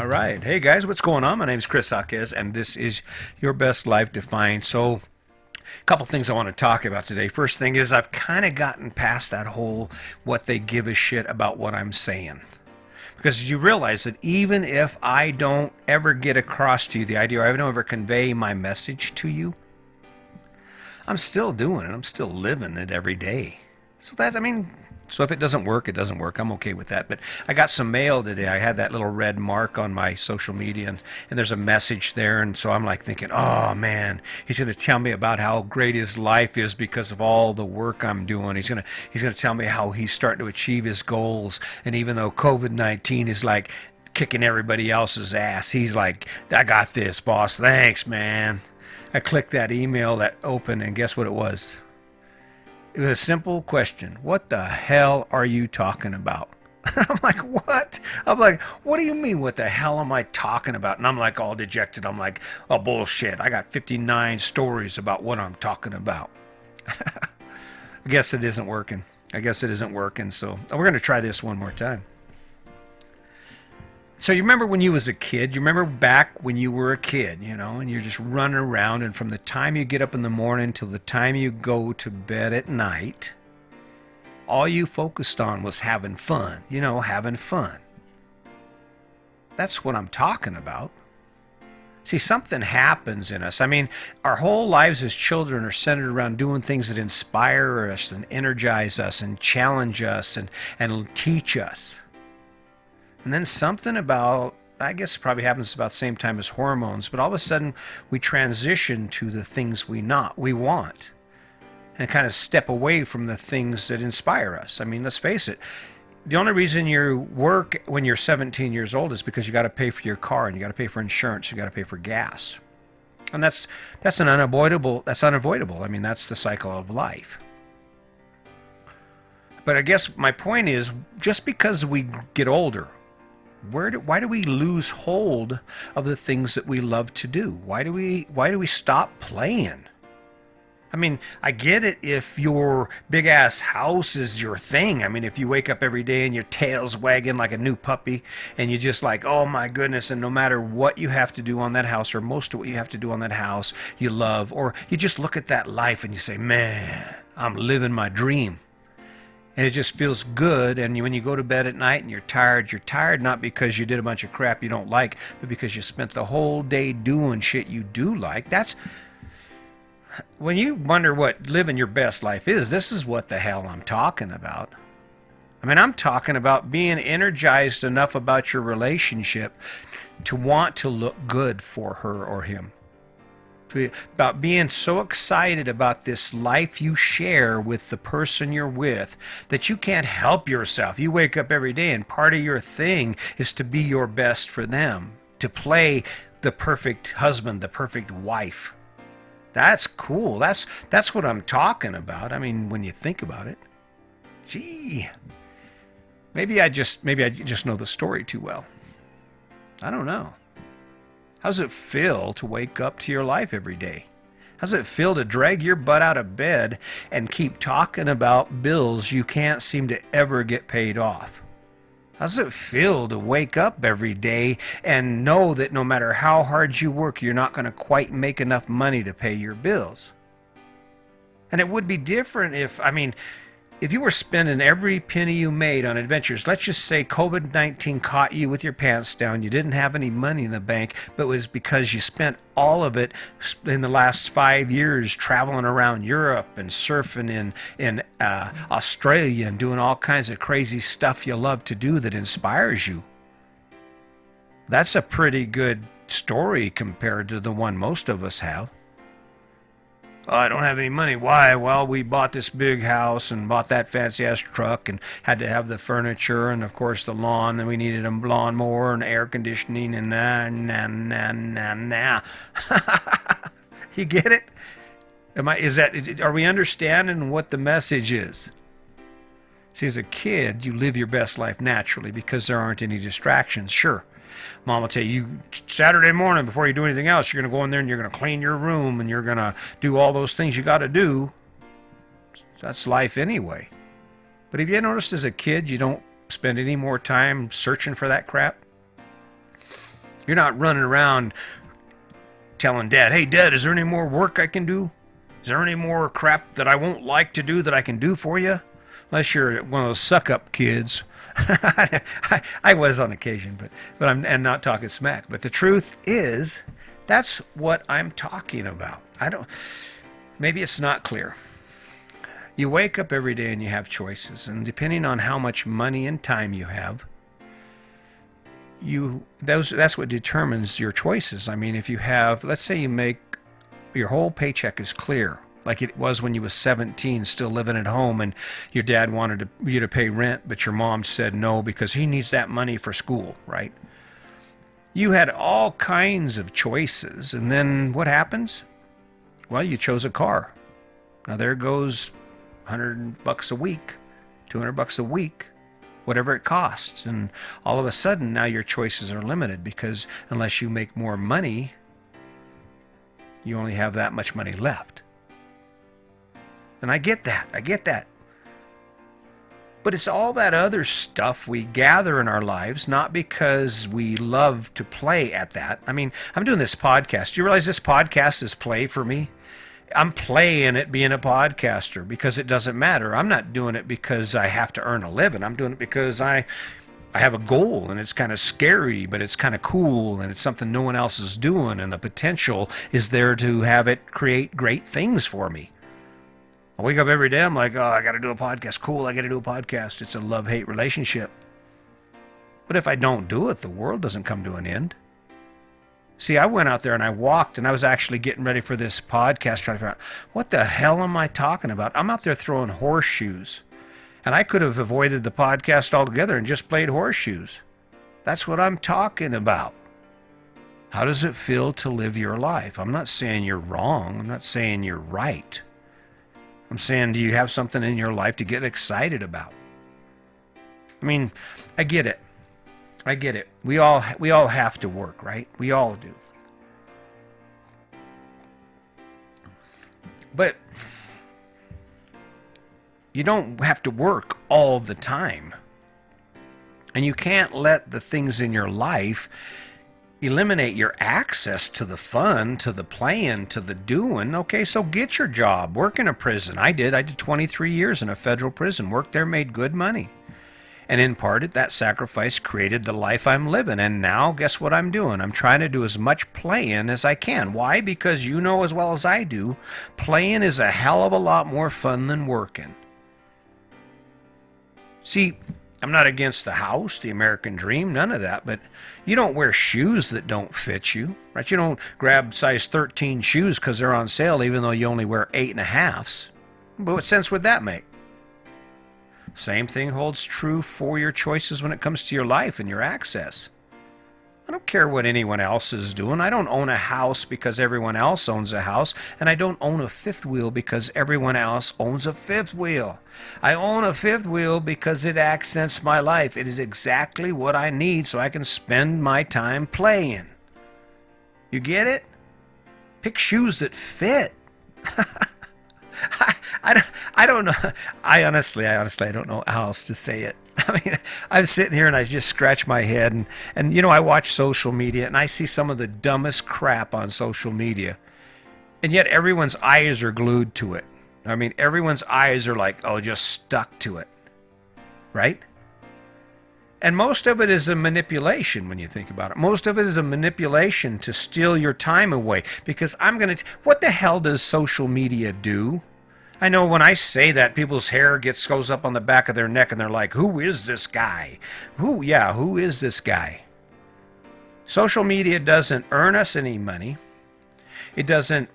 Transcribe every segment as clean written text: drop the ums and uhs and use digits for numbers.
All right. Hey guys, what's going on? My name is Chris Jaquez, and this is Your Best Life Defined. So, a couple things I want to talk about today. First thing is, I've kind of gotten past that whole what they give a shit about what I'm saying. Because you realize that even if I don't ever get across to you the idea, or I don't ever convey my message to you, I'm still doing it. I'm still living it every day. So if it doesn't work, it doesn't work. I'm okay with that. But I got some mail today. I had that little red mark on my social media, and there's a message there. And so I'm like thinking, oh man, he's going to tell me about how great his life is because of all the work I'm doing. He's going to tell me how he's starting to achieve his goals. And even though COVID-19 is like kicking everybody else's ass, he's like, I got this, boss. Thanks, man. I clicked that email that opened, and guess what it was? It was a simple question. What the hell are you talking about? I'm like, what? I'm like, what do you mean, what the hell am I talking about? And I'm like all dejected. I'm like, oh, bullshit. I got 59 stories about what I'm talking about. I guess it isn't working. So we're going to try this one more time. So you remember when you was a kid? You remember back when you were a kid, and you're just running around, and from the time you get up in the morning till the time you go to bed at night, all you focused on was having fun, having fun. That's what I'm talking about. See, something happens in us. I mean, our whole lives as children are centered around doing things that inspire us and energize us and challenge us and teach us. And then something about, I guess it probably happens about the same time as hormones, but all of a sudden we transition to the things we want and kind of step away from the things that inspire us. I mean, let's face it. The only reason you work when you're 17 years old is because you got to pay for your car and you got to pay for insurance, you got to pay for gas. And that's unavoidable. I mean, that's the cycle of life. But I guess my point is, just because we get older, why do we lose hold of the things that we love to do? Why do we stop playing? I mean, I get it if your big ass house is your thing. I mean, if you wake up every day and your tail's wagging like a new puppy and you just like, oh my goodness, and no matter what you have to do on that house or most of what you have to do on that house, you love, or you just look at that life and you say, man, I'm living my dream. And it just feels good. And when you go to bed at night and you're tired not because you did a bunch of crap you don't like, but because you spent the whole day doing shit you do like. That's when you wonder what living your best life is. This is what the hell I'm talking about. I mean, I'm talking about being energized enough about your relationship to want to look good for her or him. About being so excited about this life you share with the person you're with that you can't help yourself. You wake up every day and part of your thing is to be your best for them, to play the perfect husband, the perfect wife. That's cool. That's what I'm talking about. I mean, when you think about it. Gee. Maybe I just know the story too well. I don't know. How does it feel to wake up to your life every day? How does it feel to drag your butt out of bed and keep talking about bills you can't seem to ever get paid off? How does it feel to wake up every day and know that no matter how hard you work, you're not going to quite make enough money to pay your bills? And it would be different if you were spending every penny you made on adventures. Let's just say COVID-19 caught you with your pants down. You didn't have any money in the bank, but it was because you spent all of it in the last 5 years traveling around Europe and surfing in Australia and doing all kinds of crazy stuff you love to do that inspires you. That's a pretty good story compared to the one most of us have. Oh, I don't have any money. Why? Well, we bought this big house and bought that fancy-ass truck and had to have the furniture and, of course, the lawn. And we needed a lawnmower and air conditioning and nah. You get it? Are we understanding what the message is? See, as a kid, you live your best life naturally because there aren't any distractions. Sure. Mom will tell you, Saturday morning, before you do anything else, you're going to go in there and you're going to clean your room and you're going to do all those things you got to do. That's life anyway. But have you noticed as a kid, you don't spend any more time searching for that crap? You're not running around telling Dad, hey, Dad, is there any more work I can do? Is there any more crap that I won't like to do that I can do for you? Unless you're one of those suck-up kids. I was on occasion, but I'm not talking smack. But the truth is, that's what I'm talking about. Maybe it's not clear. You wake up every day and you have choices, and depending on how much money and time you have, that's what determines your choices. I mean, if you have, let's say you make your whole paycheck is clear, like it was when you was 17, still living at home, and your dad wanted you to pay rent, but your mom said no because he needs that money for school, right? You had all kinds of choices, and then what happens? Well, you chose a car. Now there goes $100 a week, $200 a week, whatever it costs, and all of a sudden now your choices are limited because unless you make more money, you only have that much money left. And I get that. But it's all that other stuff we gather in our lives, not because we love to play at that. I mean, I'm doing this podcast. Do you realize this podcast is play for me? I'm playing at being a podcaster because it doesn't matter. I'm not doing it because I have to earn a living. I'm doing it because I have a goal, and it's kind of scary, but it's kind of cool, and it's something no one else is doing, and the potential is there to have it create great things for me. I wake up every day, I'm like, oh, I got to do a podcast. Cool, I got to do a podcast. It's a love-hate relationship. But if I don't do it, the world doesn't come to an end. See, I went out there and I walked, and I was actually getting ready for this podcast, trying to figure out, what the hell am I talking about? I'm out there throwing horseshoes. And I could have avoided the podcast altogether and just played horseshoes. That's what I'm talking about. How does it feel to live your life? I'm not saying you're wrong. I'm not saying you're right. I'm saying, do you have something in your life to get excited about? I mean, I get it. We all have to work, right? We all do. But you don't have to work all the time. And you can't let the things in your life eliminate your access to the fun, to the playing, to the doing. Okay, so get your job. Work in a prison. I did 23 years in a federal prison. Worked there, made good money. And in part, that sacrifice created the life I'm living. And now, guess what I'm doing? I'm trying to do as much playing as I can. Why? Because you know as well as I do, playing is a hell of a lot more fun than working. See, I'm not against the house, the American dream, none of that, but you don't wear shoes that don't fit you, right? You don't grab size 13 shoes because they're on sale, even though you only wear 8.5s. But what sense would that make? Same thing holds true for your choices when it comes to your life and your access. I don't care what anyone else is doing. I don't own a house because everyone else owns a house, and I don't own a fifth wheel because everyone else owns a fifth wheel. I own a fifth wheel because it accents my life. It is exactly what I need so I can spend my time playing. You get it? Pick shoes that fit. I don't know. I honestly don't know how else to say it. I mean, I'm sitting here and I just scratch my head and I watch social media and I see some of the dumbest crap on social media. And yet everyone's eyes are glued to it. I mean, everyone's eyes are like, just stuck to it. Right? And most of it is a manipulation when you think about it. Most of it is a manipulation to steal your time away. Because what the hell does social media do? I know when I say that, people's hair goes up on the back of their neck and they're like, who is this guy? Who is this guy? Social media doesn't earn us any money. It doesn't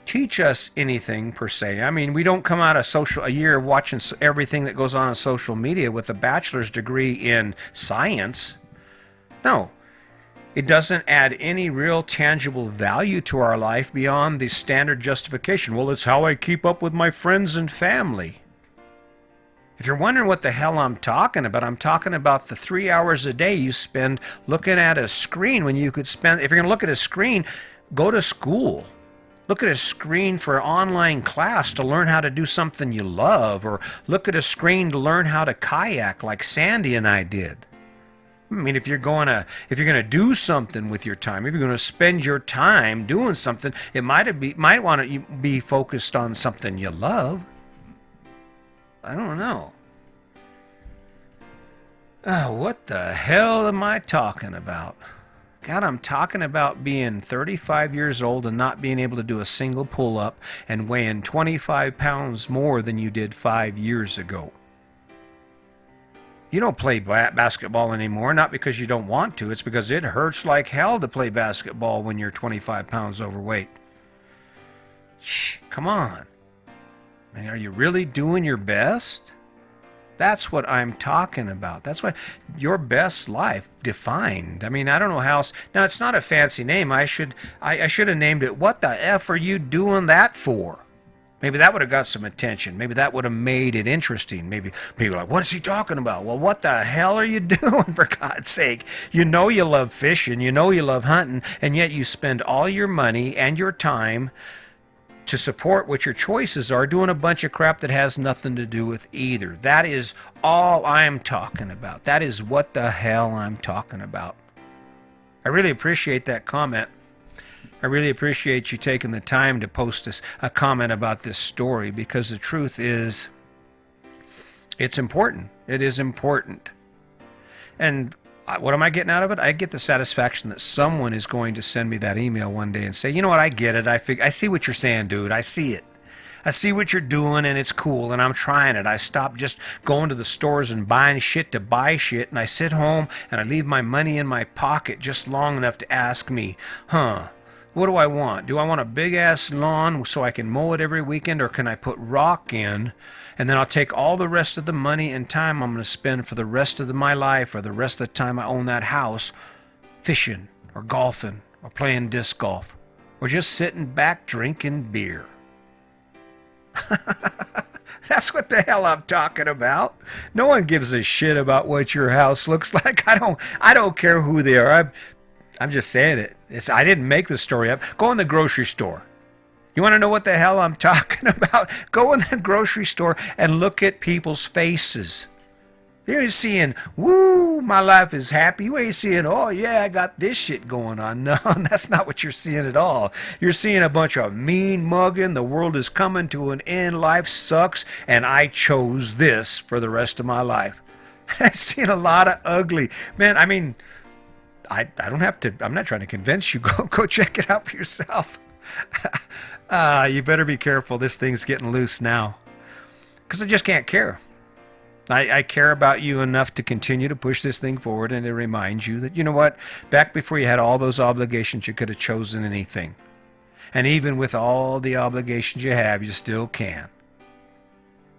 teach us anything per se. I mean, we don't come out of a year of watching everything that goes on social media with a bachelor's degree in science. No. It doesn't add any real tangible value to our life beyond the standard justification. Well, it's how I keep up with my friends and family. If you're wondering what the hell I'm talking about the 3 hours a day you spend looking at a screen when you could spend, if you're going to look at a screen, go to school. Look at a screen for an online class to learn how to do something you love, or look at a screen to learn how to kayak like Sandy and I did. I mean, if you're gonna do something with your time, if you're gonna spend your time doing something, it might want to be focused on something you love. I don't know. Oh, what the hell am I talking about? God, I'm talking about being 35 years old and not being able to do a single pull up and weighing 25 pounds more than you did 5 years ago. You don't play basketball anymore, not because you don't want to, it's because it hurts like hell to play basketball when you're 25 pounds overweight. Shh, come on. I mean, are you really doing your best? That's what I'm talking about. That's what your best life defined. I mean, I don't know how else. Now, it's not a fancy name. I should have named it, "What the F are you doing that for?" Maybe that would have got some attention. Maybe that would have made it interesting. Maybe people are like, what is he talking about? Well, what the hell are you doing, for God's sake? You know you love fishing, you know you love hunting, and yet you spend all your money and your time to support what your choices are, doing a bunch of crap that has nothing to do with either. That is all I'm talking about. That is what the hell I'm talking about. I really appreciate that comment. I really appreciate you taking the time to post a comment about this story, because the truth is, it's important. It is important. And what am I getting out of it? I get the satisfaction that someone is going to send me that email one day and say, you know what, I get it. I see what you're saying, dude. I see it. I see what you're doing, and it's cool, and I'm trying it. I stop just going to the stores and buying shit to buy shit, and I sit home and I leave my money in my pocket just long enough to ask me, what do I want? Do I want a big-ass lawn so I can mow it every weekend, or can I put rock in, and then I'll take all the rest of the money and time I'm going to spend for the rest of my life, or the rest of the time I own that house, fishing or golfing or playing disc golf or just sitting back drinking beer? That's what the hell I'm talking about. No one gives a shit about what your house looks like. I don't care who they are. I'm just saying it. I didn't make the story up. Go in the grocery store. You want to know what the hell I'm talking about? Go in the grocery store and look at people's faces. You're seeing, woo, my life is happy. You ain't seeing, oh yeah, I got this shit going on. No, that's not what you're seeing at all. You're seeing a bunch of mean mugging. The world is coming to an end. Life sucks. And I chose this for the rest of my life. I've seen a lot of ugly. Man, I mean, I don't have to, I'm not trying to convince you. Go check it out for yourself. You better be careful. This thing's getting loose now. Because I just can't care. I care about you enough to continue to push this thing forward and to remind you that, you know what? Back before you had all those obligations, you could have chosen anything. And even with all the obligations you have, you still can.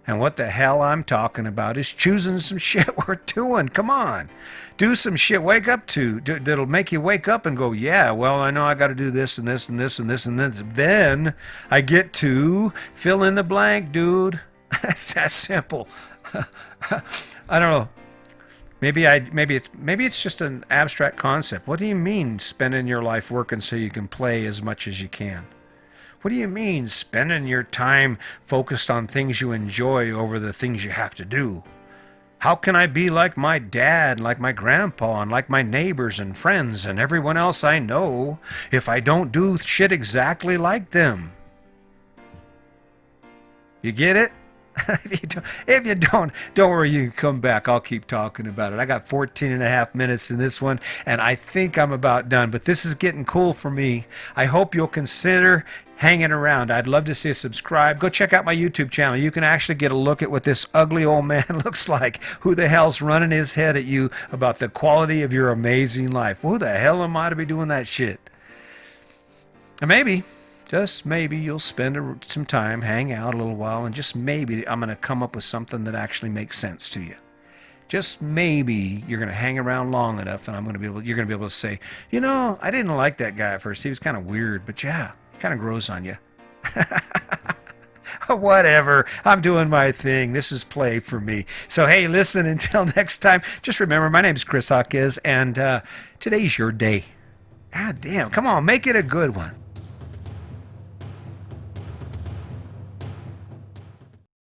And what the hell I'm talking about is choosing some shit worth doing. Come on. Do some shit. Wake up to. That'll make you wake up and go, yeah, well, I know I got to do this and this and this and this and this. Then I get to fill in the blank, dude. It's that simple. I don't know. Maybe it's just an abstract concept. What do you mean spending your life working so you can play as much as you can? What do you mean spending your time focused on things you enjoy over the things you have to do? How can I be like my dad, like my grandpa, and like my neighbors and friends and everyone else I know if I don't do shit exactly like them? You get it? If you don't worry, you can come back. I'll keep talking about it. I got 14 and a half minutes in this one, and I think I'm about done. But this is getting cool for me. I hope you'll consider hanging around. I'd love to see you subscribe. Go check out my YouTube channel. You can actually get a look at what this ugly old man looks like. Who the hell's running his head at you about the quality of your amazing life? Who the hell am I to be doing that shit? And maybe, just maybe, you'll spend some time, hang out a little while, and just maybe I'm going to come up with something that actually makes sense to you. Just maybe you're going to hang around long enough, and you're going to be able to say, you know, I didn't like that guy at first. He was kind of weird, but yeah, it kind of grows on you. Whatever. I'm doing my thing. This is play for me. So, hey, listen, until next time, just remember, my name is Chris Hawkes, and today's your day. God damn. Come on, make it a good one.